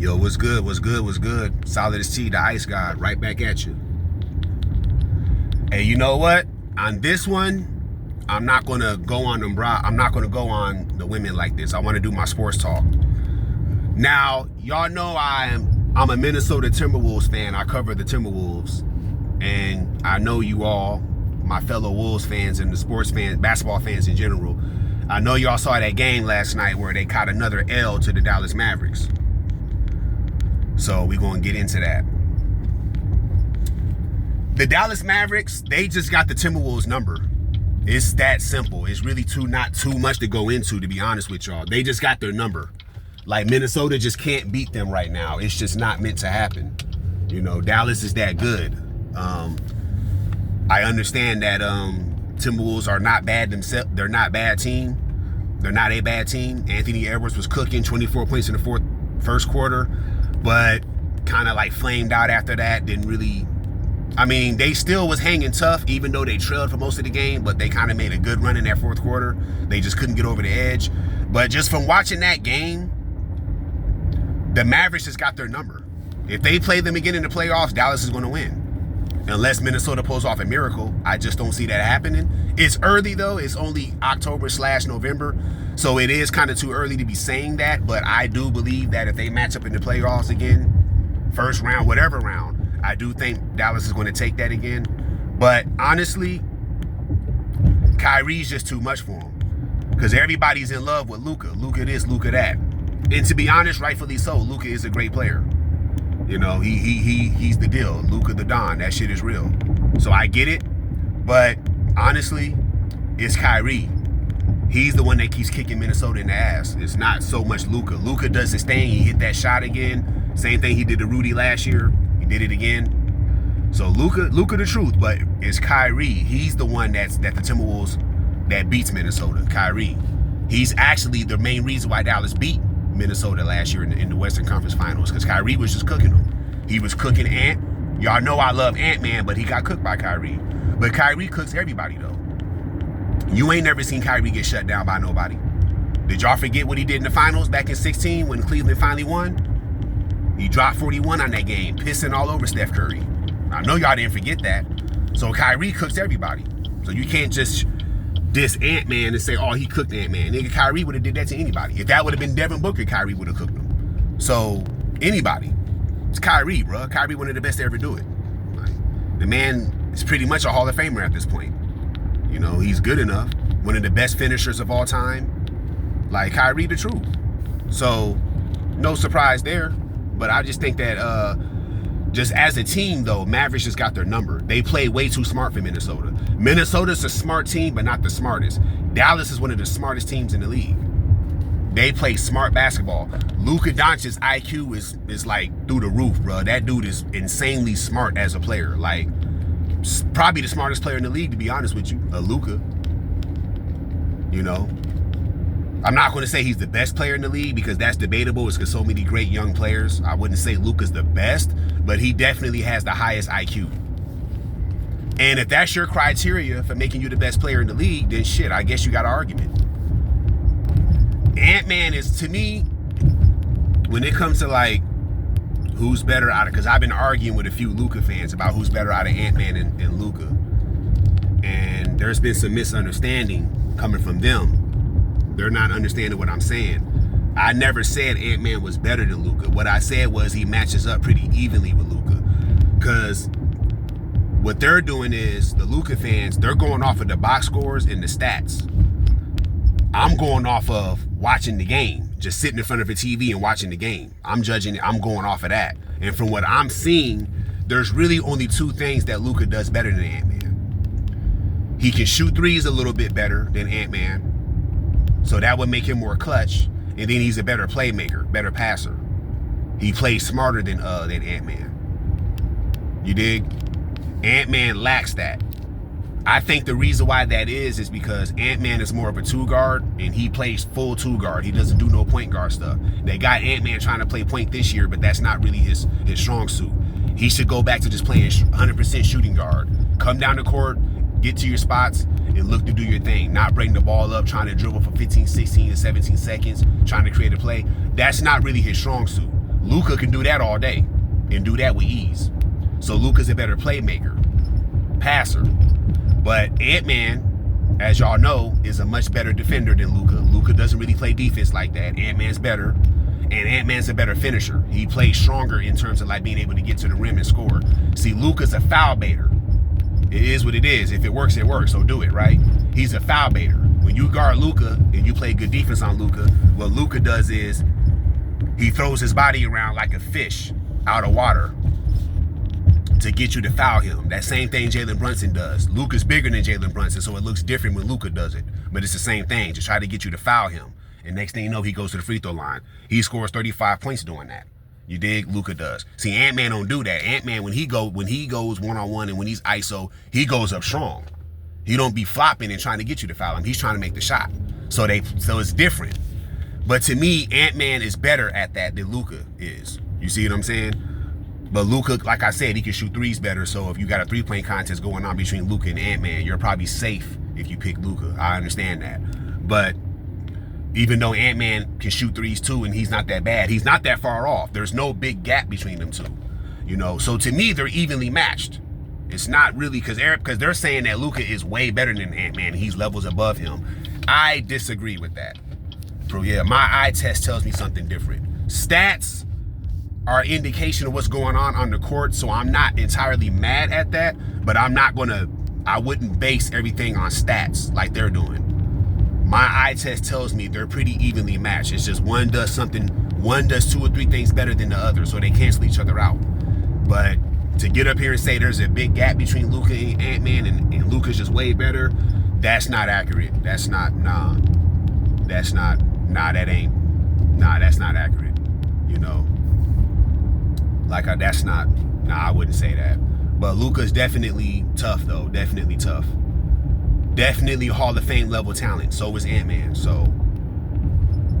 Yo, what's good? What's good? What's good? Solidus-T, the ice god, right back at you. Hey, you know what? On this one, I'm not gonna go on them. I'm not gonna go on the women like this. I want to do my sports talk. Now, y'all know I'm a Minnesota Timberwolves fan. I cover the Timberwolves, and I know you all, my fellow Wolves fans and the sports fans, basketball fans in general. I know y'all saw that game last night where they caught another L to the Dallas Mavericks. So we're going to get into that. The Dallas Mavericks, they just got the Timberwolves number. It's that simple. It's really not too much to go into, to be honest with y'all. They just got their number. Like, Minnesota just can't beat them right now. It's just not meant to happen. You know, Dallas is that good. I understand that Timberwolves are not bad themselves. They're not a bad team. They're not a bad team. Anthony Edwards was cooking 24 points in the first quarter. But kind of like flamed out after that. Didn't really, I mean, they still was hanging tough, even though they trailed for most of the game, but they kind of made a good run in that fourth quarter. They just couldn't get over the edge. But just from watching that game, the Mavericks just got their number. If they play them again in the playoffs, Dallas is going to win. Unless Minnesota pulls off a miracle. I just don't see that happening. It's early, though. It's only October/November. So it is kind of too early to be saying that. But I do believe that if they match up in the playoffs again, first round, whatever round, I do think Dallas is going to take that again. But honestly, Kyrie's just too much for him. Because everybody's in love with Luka. Luka this, Luka that. And to be honest, rightfully so, Luka is a great player. You know, he's the deal. Luka the Don. That shit is real. So I get it. But honestly, it's Kyrie. He's the one that keeps kicking Minnesota in the ass. It's not so much Luka. Luka does his thing. He hit that shot again. Same thing he did to Rudy last year. He did it again. So Luka the truth. But it's Kyrie. He's the one that the Timberwolves that beats Minnesota. Kyrie. He's actually the main reason why Dallas beat Minnesota last year in the Western Conference Finals, because Kyrie was just cooking them. He was cooking Ant. Y'all know I love Ant-Man, but he got cooked by Kyrie. But Kyrie cooks everybody, though. You ain't never seen Kyrie get shut down by nobody. Did y'all forget what he did in the finals back in 2016 when Cleveland finally won? He dropped 41 on that game, pissing all over Steph Curry. I know y'all didn't forget that. So Kyrie cooks everybody. So you can't just diss Ant-Man and say, oh, he cooked Ant-Man. Nigga, Kyrie would have did that to anybody. If that would have been Devin Booker, Kyrie would have cooked him. So, anybody. It's Kyrie, bro. Kyrie one of the best to ever do it. Like, the man is pretty much a Hall of Famer at this point. You know, he's good enough. One of the best finishers of all time. Like, Kyrie the truth. So, no surprise there. But I just think that, just as a team, though, Mavericks just got their number. They play way too smart for Minnesota. Minnesota's a smart team, but not the smartest. Dallas is one of the smartest teams in the league. They play smart basketball. Luka Doncic's IQ is like through the roof, bro. That dude is insanely smart as a player. Like, probably the smartest player in the league, to be honest with you. Luka. You know? I'm not going to say he's the best player in the league because that's debatable. It's because so many great young players. I wouldn't say Luka's the best, but he definitely has the highest IQ. And if that's your criteria for making you the best player in the league, then shit, I guess you got an argument. Ant-Man is, to me, when it comes to like who's better out of, because I've been arguing with a few Luka fans about who's better out of Ant-Man and Luka. And there's been some misunderstanding coming from them. They're not understanding what I'm saying. I never said Ant-Man was better than Luka. What I said was he matches up pretty evenly with Luka. Because what they're doing is, the Luka fans, they're going off of the box scores and the stats. I'm going off of watching the game. Just sitting in front of a TV and watching the game. I'm judging it. I'm going off of that. And from what I'm seeing, there's really only two things that Luka does better than Ant-Man. He can shoot threes a little bit better than Ant-Man. So that would make him more clutch. And then he's a better playmaker, better passer. He plays smarter than Ant-Man. You dig? Ant-Man lacks that. I think the reason why that is because Ant-Man is more of a two guard and he plays full two guard. He doesn't do no point guard stuff. They got Ant-Man trying to play point this year, but that's not really his strong suit. He should go back to just playing 100% shooting guard. Come down the court, get to your spots, and look to do your thing. Not bring the ball up, trying to dribble for 15, 16, and 17 seconds, trying to create a play. That's not really his strong suit. Luka can do that all day and do that with ease. So Luka's a better playmaker, passer. But Ant-Man, as y'all know, is a much better defender than Luka. Luka doesn't really play defense like that. Ant-Man's better. And Ant-Man's a better finisher. He plays stronger in terms of like being able to get to the rim and score. See, Luka's a foul baiter. It is what it is. If it works, it works. So do it, right? He's a foul baiter. When you guard Luka and you play good defense on Luka, what Luka does is he throws his body around like a fish out of water to get you to foul him. That same thing Jalen Brunson does. Luka's bigger than Jalen Brunson, so it looks different when Luka does it. But it's the same thing, to try to get you to foul him. And next thing you know, he goes to the free throw line. He scores 35 points doing that. You dig? Luka does. See, Ant-Man don't do that. Ant-Man, when he goes one-on-one and when he's ISO, he goes up strong. He don't be flopping and trying to get you to foul him. He's trying to make the shot. So it's different. But to me, Ant-Man is better at that than Luka is. You see what I'm saying? But Luka, like I said, he can shoot threes better. So if you got a three-point contest going on between Luka and Ant-Man, you're probably safe if you pick Luka. I understand that. But even though Ant-Man can shoot threes too, and he's not that bad, he's not that far off. There's no big gap between them two. You know, so to me, they're evenly matched. It's not really because they're saying that Luka is way better than Ant-Man. He's levels above him. I disagree with that. So yeah, my eye test tells me something different. Stats are an indication of what's going on the court, so I'm not entirely mad at that, but I wouldn't base everything on stats like they're doing. My eye test tells me they're pretty evenly matched. It's just one does two or three things better than the other, so they cancel each other out. But to get up here and say there's a big gap between Luka and Ant-Man and Luka's just way better, that's not accurate. That's not accurate. You know, I wouldn't say that. But Luka's definitely tough though, definitely tough. Definitely Hall of Fame level talent. So is Ant-Man.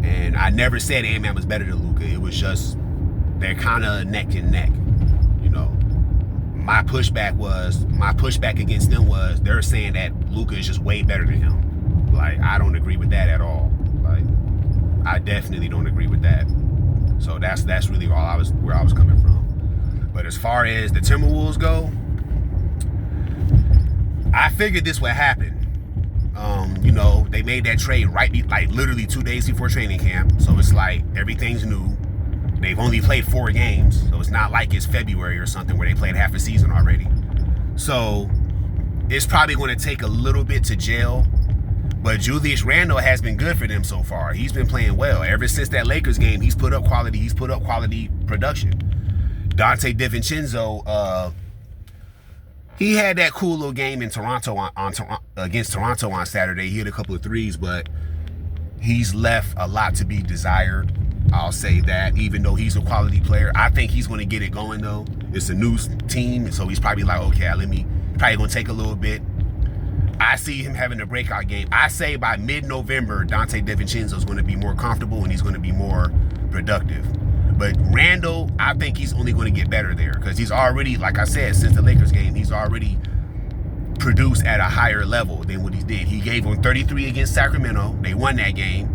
And I never said Ant-Man was better than Luka. It was just they're kind of neck and neck. You know, my pushback against them was they're saying that Luka is just way better than him. Like, I don't agree with that at all. Like, I definitely don't agree with that. So that's really where I was coming from. But as far as the Timberwolves go, I figured this would happen. You know, they made that trade like literally 2 days before training camp. So it's like everything's new. They've only played 4 games. So it's not like it's February or something where they played half a season already. So it's probably going to take a little bit to gel. But Julius Randle has been good for them so far. He's been playing well. Ever since that Lakers game, he's put up quality production. Dante DiVincenzo, he had that cool little game in Toronto against Toronto on Saturday. He hit a couple of threes, but he's left a lot to be desired. I'll say that, even though he's a quality player. I think he's going to get it going, though. It's a new team, so he's probably like, okay, probably going to take a little bit. I see him having a breakout game. I say by mid-November, Dante DiVincenzo is going to be more comfortable and he's going to be more productive. But Randle, I think he's only going to get better there because he's already, like I said, since the Lakers game, he's already produced at a higher level than what he did. He gave them 33 against Sacramento. They won that game.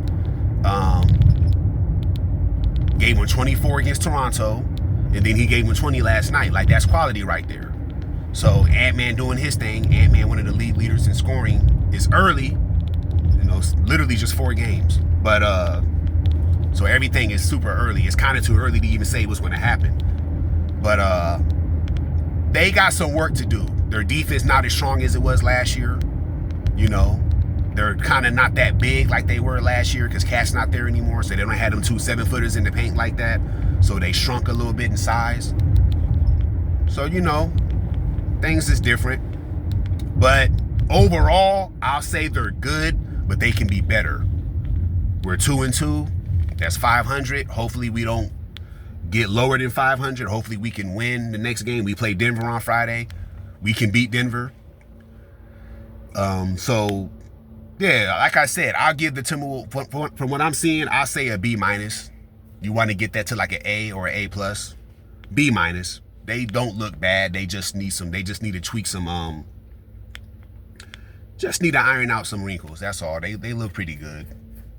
Gave them 24 against Toronto, and then he gave them 20 last night. Like, that's quality right there. So Ant-Man doing his thing. Ant-Man, one of the lead leaders in scoring. It's early. You know, it's literally just 4 games. But so everything is super early. It's kind of too early to even say what's going to happen. But they got some work to do. Their defense not as strong as it was last year. You know, they're kind of not that big like they were last year because Cat's not there anymore. So they don't have them 2 7-footers in the paint like that. So they shrunk a little bit in size. So, you know, things is different. But overall, I'll say they're good, but they can be better. We're 2-2. That's 500. Hopefully we don't get lower than 500. Hopefully we can win the next game. We play Denver on Friday. We can beat Denver. So, yeah, like I said, I'll give the Timberwolves, from what I'm seeing, I'll say a B-. You want to get that to like an A or an A+. B-. They don't look bad. They just need to tweak some, just need to iron out some wrinkles. That's all. They look pretty good.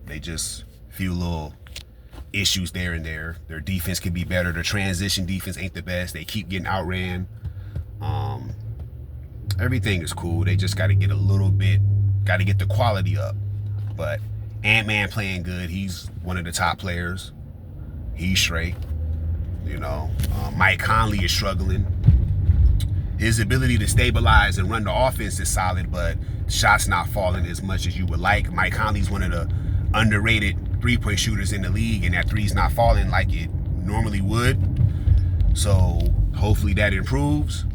They just few issues there and there. Their defense could be better. Their transition defense ain't the best. They keep getting outran. Everything is cool. They just got to get a little bit, got to get the quality up. But Ant-Man playing good. He's one of the top players. He's straight. You know, Mike Conley is struggling. His ability to stabilize and run the offense is solid, but shots not falling as much as you would like. Mike Conley's one of the underrated three-point shooters in the league, and that three's not falling like it normally would. So hopefully that improves.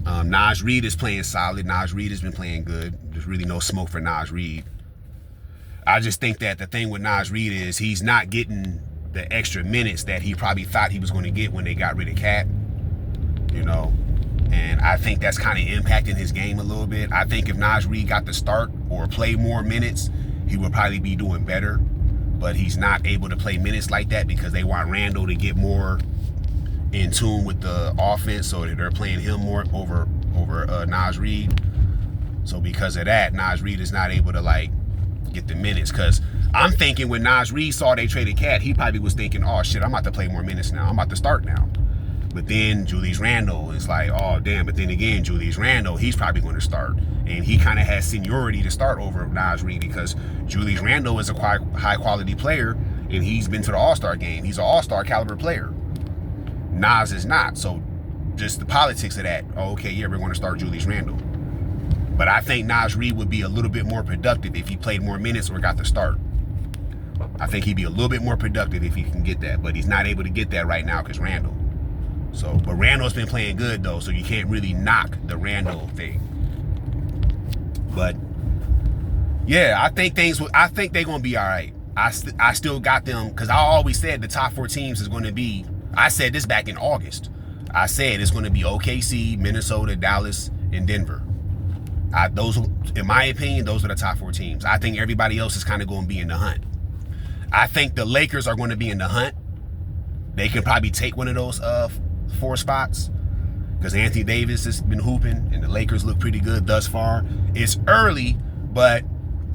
Naj Reid is playing solid. Naj Reid has been playing good. There's really no smoke for Naj Reid. I just think that the thing with Naj Reid is he's not getting the extra minutes that he probably thought he was going to get when they got rid of Cat. You know, and I think that's kind of impacting his game a little bit. I think if Naj Reid got the start or play more minutes, he would probably be doing better. But he's not able to play minutes like that because they want Randall to get more in tune with the offense, so that they're playing him more over Naj Reid. So because of that, Naj Reid is not able to like get the minutes. Because I'm thinking when Naj Reid saw they traded Cat, he probably was thinking, oh shit, I'm about to play more minutes now. I'm about to start now. But then Julius Randle is like, oh damn. But then again, Julius Randle, he's probably going to start, and he kind of has seniority to start over Naj Reid because Julius Randle is a high quality player, and he's been to the All-Star game. He's an All-Star caliber player. Nas is not. So just the politics of that. Oh, okay, yeah, we're going to start Julius Randle. But I think Naj Reid would be a little bit more productive if he played more minutes or got the start. I think he'd be a little bit more productive if he can get that. But he's not able to get that right now because Randle. So, but Randle's been playing good though, so you can't really knock the Randle thing. But yeah, I think they're gonna be all right. I still got them because I always said the top 4 teams is going to be. I said this back in August. I said it's going to be OKC, Minnesota, Dallas, and Denver. Those, in my opinion, those are the top 4 teams. I think everybody else is kind of going to be in the hunt. I think the Lakers are going to be in the hunt. They can probably take one of those 4 spots because Anthony Davis has been hooping and the Lakers look pretty good thus far. It's early, but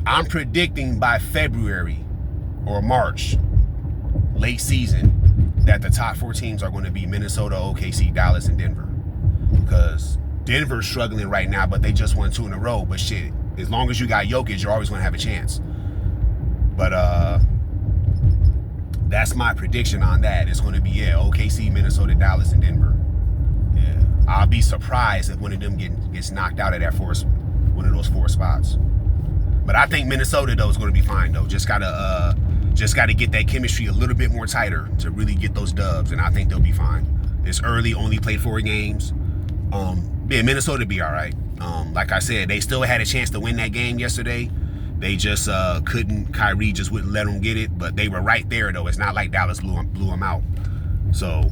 I'm predicting by February or March, late season, that the top 4 teams are going to be Minnesota, OKC, Dallas, and Denver. Because Denver's struggling right now, but they just won 2 in a row. But shit, as long as you got Jokic, you're always going to have a chance. But that's my prediction on that. It's going to be, yeah, OKC, Minnesota, Dallas, and Denver. Yeah, I'll be surprised if one of them gets knocked out of that one of those 4 spots. But I think Minnesota though is going to be fine though. Just gotta get that chemistry a little bit more tighter to really get those dubs, and I think they'll be fine. It's early, only played 4 games. Yeah, Minnesota be all right. Like I said, they still had a chance to win that game yesterday. They just couldn't. Kyrie just wouldn't let them get it, but they were right there though. It's not like Dallas blew them out. So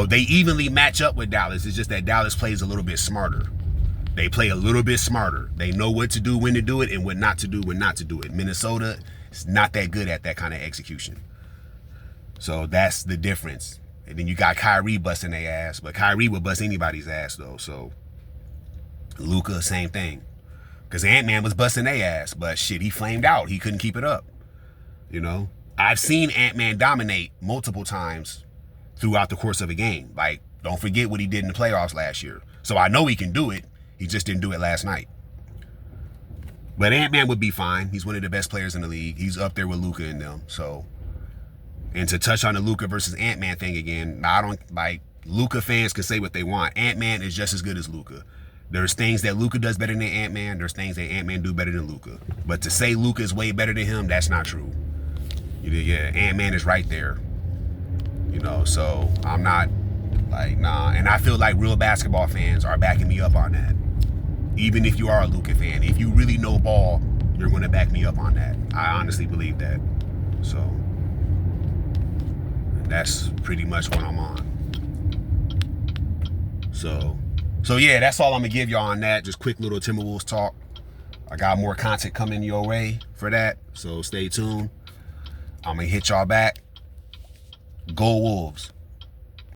they evenly match up with Dallas. It's just that Dallas plays a little bit smarter. They play a little bit smarter. They know what to do, when to do it, and what not to do, when not to do it. Minnesota is not that good at that kind of execution. So that's the difference. And then you got Kyrie busting their ass, but Kyrie would bust anybody's ass though. So Luka, same thing. Because Ant-Man was busting their ass, but shit, he flamed out. He couldn't keep it up. You know? I've seen Ant-Man dominate multiple times throughout the course of a game. Like, don't forget what he did in the playoffs last year. So I know he can do it. He just didn't do it last night. But Ant-Man would be fine. He's one of the best players in the league. He's up there with Luka and them. So, and to touch on the Luka versus Ant-Man thing again, I don't like Luka fans can say what they want. Ant-Man is just as good as Luka. There's things that Luka does better than Ant-Man. There's things that Ant-Man do better than Luka. But to say Luka is way better than him, that's not true. Yeah, Ant-Man is right there. You know, so I'm not like, nah. And I feel like real basketball fans are backing me up on that. Even if you are a Luka fan, if you really know ball, you're going to back me up on that. I honestly believe that. So that's pretty much what I'm on. So yeah, that's all I'm going to give y'all on that. Just quick little Timberwolves talk. I got more content coming your way for that. So stay tuned. I'm going to hit y'all back. Go Wolves.